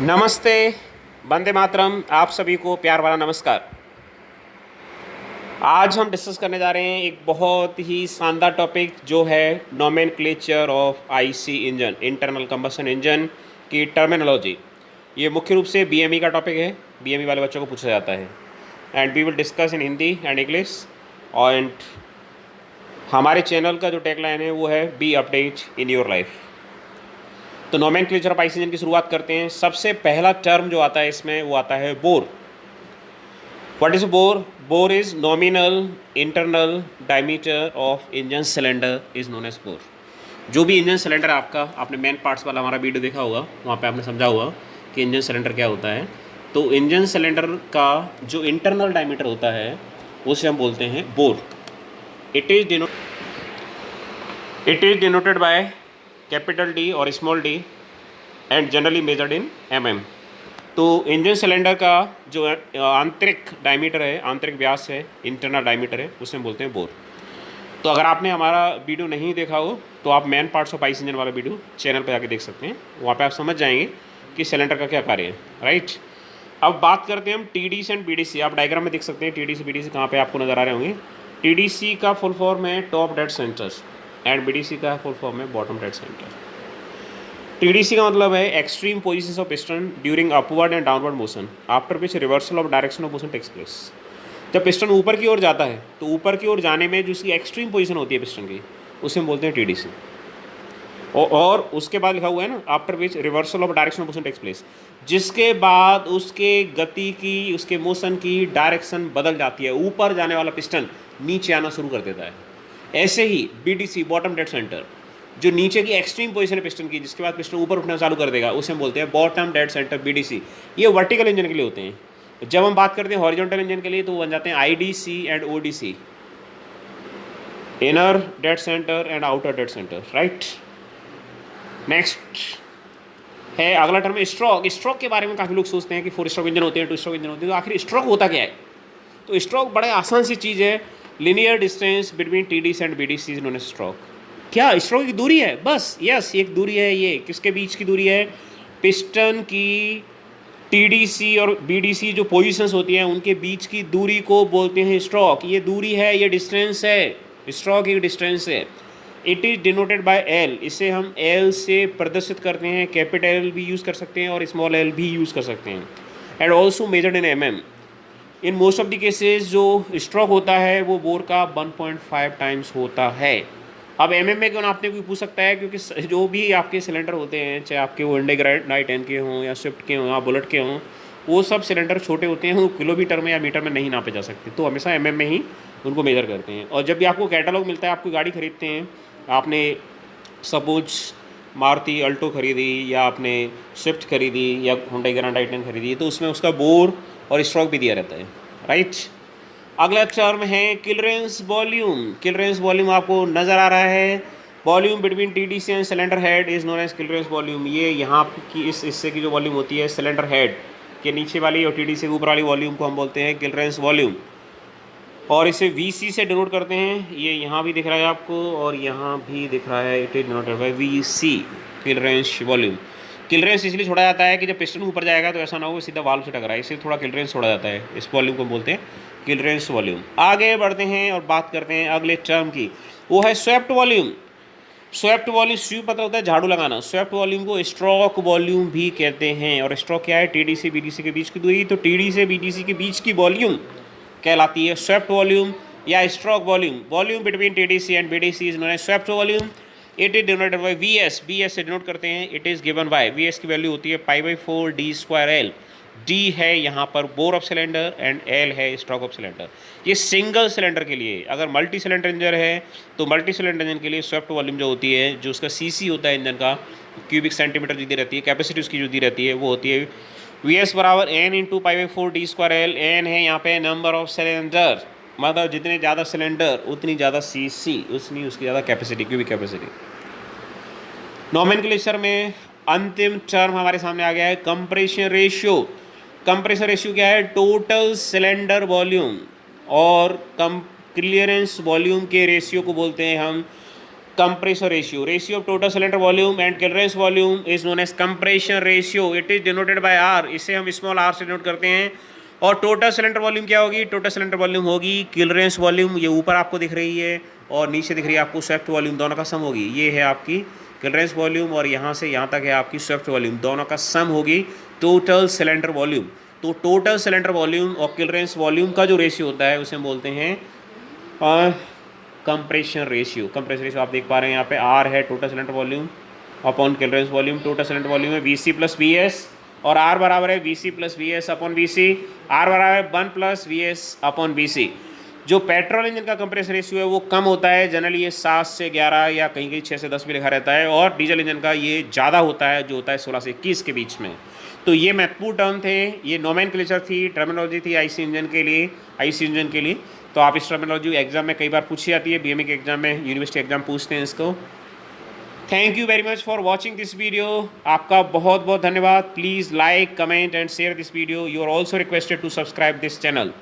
नमस्ते, वंदे मातरम। आप सभी को प्यार भरा नमस्कार। आज हम डिस्कस करने जा रहे हैं एक बहुत ही शानदार टॉपिक जो है nomenclature of IC engine, internal combustion engine की टर्मिनोलॉजी। ये मुख्य रूप से बीएमई का टॉपिक है, बीएमई वाले बच्चों को पूछा जाता है। And we will discuss in Hindi and English. And हमारे चैनल का जो टैगलाइन है वो है be update in your life. तो नोमेनक्लेचर ऑफ आईसी इंजन की शुरुआत करते हैं। सबसे पहला टर्म जो आता है इसमें वो आता है bore. What is bore? Bore is nominal internal diameter of engine cylinder is known as bore. जो भी इंजन सिलेंडर आपका, आपने मेन पार्ट्स वाला हमारा वीडियो देखा होगा, वहाँ पे आपने समझा होगा कि इंजन सिलेंडर क्या होता है। तो इंजन सिलेंडर का जो इंटरनल डायमीटर होता है उसे हम बोलते हैं bore. It is denoted by capital D और small D and generally measured in mm। तो इंजन सिलेंडर का जो आंतरिक डायमीटर है, आंतरिक व्यास है, इंटरनल डायमीटर है, उसे हम बोलते हैं बोर। तो अगर आपने हमारा वीडियो नहीं देखा हो तो आप main parts of IC engine वाला वीडियो चैनल पर जाके देख सकते हैं। वहाँ पे आप समझ जाएंगे कि सिलेंडर का क्या कार्य है, राइट। अब बात करते हैं हम टीडीसी एंड बीडीसी। आप डायग्राम में देख सकते हैं टीडीसी बीडीसी कहाँ पे आपको नज़र आ रहे होंगे। टीडीसी का फुल फॉर्म है top dead centre and BDC का फुल फॉर्म है बॉटम डेड सेंटर। टीडीसी का मतलब है extreme positions of piston during upward and downward motion after which reversal of direction of motion takes place. जब piston ऊपर की ओर जाता है तो ऊपर की ओर जाने में जो उसकी एक्सट्रीम पोजीशन होती है पिस्टन की, उसे हम बोलते हैं टीडीसी। और उसके बाद लिखा हुआ है ना, after which reversal of direction of motion takes place, जिसके बाद उसके गति की, उसके मोशन की डायरेक्शन बदल जाती है, ऊपर जाने वाला पिस्टन नीचे आना शुरू कर देता है। ऐसे ही बीडीसी बॉटम डेड सेंटर, जो नीचे की एक्सट्रीम पोजीशन है पिस्टन की, जिसके बाद पिस्टन ऊपर उठना चालू कर देगा, उसे हम बोलते हैं बॉटम डेड सेंटर बीडीसी। ये वर्टिकल इंजन के लिए होते हैं। जब हम बात करते हैं हॉरिजॉन्टल इंजन के लिए तो वो बन जाते हैं IDC and ODC, inner dead centre and outer dead centre, right. Next है अगला टर्म स्ट्रोक। स्ट्रोक के बारे में काफ़ी लोग सोचते हैं कि 4 स्ट्रोक इंजन होते हैं, 2 स्ट्रोक इंजन होते हैं, तो आखिर स्ट्रोक होता क्या है? तो स्ट्रोक बड़े आसान सी चीज़ है। Linear distance between TDC and BDC is known as stroke. क्या स्ट्रोक की दूरी है? बस यस, एक दूरी है। ये किसके बीच की दूरी है? पिस्टन की टीडीसी और बीडीसी जो पोजीशंस होती हैं उनके बीच की दूरी को बोलते हैं स्ट्रोक। ये दूरी है, ये डिस्टेंस है। स्ट्रोक एक डिस्टेंस है। It is denoted by L. इसे हम एल से प्रदर्शित करते हैं। कैपिटल एल भी यूज़ कर सकते हैं और स्मॉल एल भी यूज़ कर सकते हैं। And also measured in mm। In most of the cases जो स्ट्रोक होता है वो बोर का 1.5 टाइम्स होता है। अब में क्यों नापने कोई पूछ सकता है, क्योंकि जो भी आपके सिलेंडर होते हैं, चाहे आपके वो इंडे नाइट एन के हों या स्विफ्ट के हों या बुलेट के हों, वो सब सिलेंडर छोटे होते हैं, वो किलोमीटर में या मीटर में नहीं नापे जा सकते। तो हमेशा में ही उनको मेजर करते हैं। और जब भी आपको कैटलॉग मिलता है, आपको गाड़ी खरीदते हैं, आपने सपोज मारुति अल्टो खरीदी या आपने स्विफ्ट खरीदी या हुंडई ग्रैंड आई-10 खरीदी, तो उसमें उसका बोर और स्ट्रोक भी दिया रहता है, राइट। अगला टर्म है क्लियरेंस वॉल्यूम। क्लियरेंस वॉल्यूम आपको नज़र आ रहा है। Volume between TDC and cylinder head is known as clearance volume. ये यहाँ की इस हिस्से की जो वॉल्यूम होती है सिलेंडर हेड के नीचे वाली और टीडीसी के ऊपर वाली वॉल्यूम को हम बोलते हैं क्लियरेंस वॉल्यूम। और इसे वीसी से डिनोट करते हैं। ये यहाँ भी दिख रहा है आपको और यहाँ भी दिख रहा है। It is denoted bye VC, clearance volume. Clearance इसलिए छोड़ा जाता है कि जब पिस्टन ऊपर जाएगा तो ऐसा ना हो सीधा वाल्व से टकराए, इसलिए थोड़ा क्लियरेंस छोड़ा जाता है। इस वॉल्यूम को बोलते हैं क्लियरेंस वॉल्यूम। आगे बढ़ते हैं और बात करते हैं अगले टर्म की, वो है swept volume. Swept volume, sweep मतलब होता है झाड़ू लगाना। स्वेप्ट वॉल्यूम को स्ट्रोक वॉल्यूम भी कहते हैं। और स्ट्रोक क्या है? टीडीसी बीडीसी के बीच की दूरी। तो टीडीसी से बीडीसी के बीच की वॉल्यूम कहलाती है स्वेप्ट वॉल्यूम या stroke volume. Volume between TDC and BDC is known as swept volume. It is denoted by VS. BS से डिनोट करते हैं। It is given by, VS की वैल्यू होती है π/4 d²L। डी है यहाँ पर bore of cylinder and L है स्ट्रोक ऑफ सिलेंडर। ये सिंगल सिलेंडर के लिए। अगर मल्टी सिलेंडर इंजन है तो मल्टी सिलेंडर इंजन के लिए स्वेप्ट वॉल्यूम जो होती है, जो उसका सीसी होता है इंजन का, क्यूबिक सेंटीमीटर जो दी रहती है, कैपेसिटी उसकी जो दी रहती है, वो होती है वीएस बराबर n इंटू π/4 d²L। एन है यहाँ पे नंबर ऑफ सिलेंडर, मतलब जितने ज़्यादा सिलेंडर उतनी ज़्यादा सीसी, उतनी उसकी ज़्यादा कैपेसिटी, क्यूबिक कैपेसिटी। नोमेनक्लेचर में अंतिम टर्म हमारे सामने आ गया है कंप्रेशन रेशियो। कंप्रेसर रेशियो क्या है? टोटल सिलेंडर वॉल्यूम और कम क्लियरेंस वॉल्यूम के रेशियो को बोलते हैं हम compressor ratio. Ratio of total cylinder volume and clearance volume is known as compression ratio. It is denoted by R. इसे हम स्मॉल r से डिनोट करते हैं. और टोटल सिलेंडर वॉल्यूम क्या होगी? टोटल सिलेंडर वॉल्यूम होगी क्लियरेंस वॉल्यूम, ये ऊपर आपको दिख रही है और नीचे दिख रही है आपको स्वेप्ट वॉल्यूम, दोनों का सम होगी. ये है आपकी क्लियरेंस वॉल्यूम और यहाँ से यहाँ तक है आपकी स्वेप्ट वॉल्यूम, दोनों का सम होगी टोटल सिलेंडर वॉल्यूम. तो टोटल सिलेंडर वॉल्यूम और क्लियरेंस वॉल्यूम का जो रेशियो होता है उसे हम बोलते हैं कंप्रेशन रेशियो. कंप्रेशन रेशियो आप देख पा रहे हैं यहाँ पे R है total cylinder volume upon clearance volume. Total cylinder volume है VC प्लस VS और R बराबर है VC plus VS upon VC. R बराबर है 1 प्लस VS अपॉन VC. जो पेट्रोल इंजन का कंप्रेशन रेशियो है वो कम होता है, जनरली ये 7 से 11 या कहीं कहीं 6 से 10 भी लिखा रहता है. और डीजल इंजन का ये ज़्यादा होता है, जो होता है 16 से 21 के बीच में. तो ये महत्वपूर्ण टर्म थे, ये नोमेनक्लेचर थी, टर्मिनोलॉजी थी आईसी इंजन के लिए. तो आप इस टर्मिनोलॉजी एग्जाम में कई बार पूछी जाती है, बीएमए के एग्जाम में, यूनिवर्सिटी एग्जाम पूछते हैं इसको. Thank you very much for watching this video. आपका बहुत बहुत धन्यवाद. Please like, comment and share this video. You are also requested to subscribe this channel.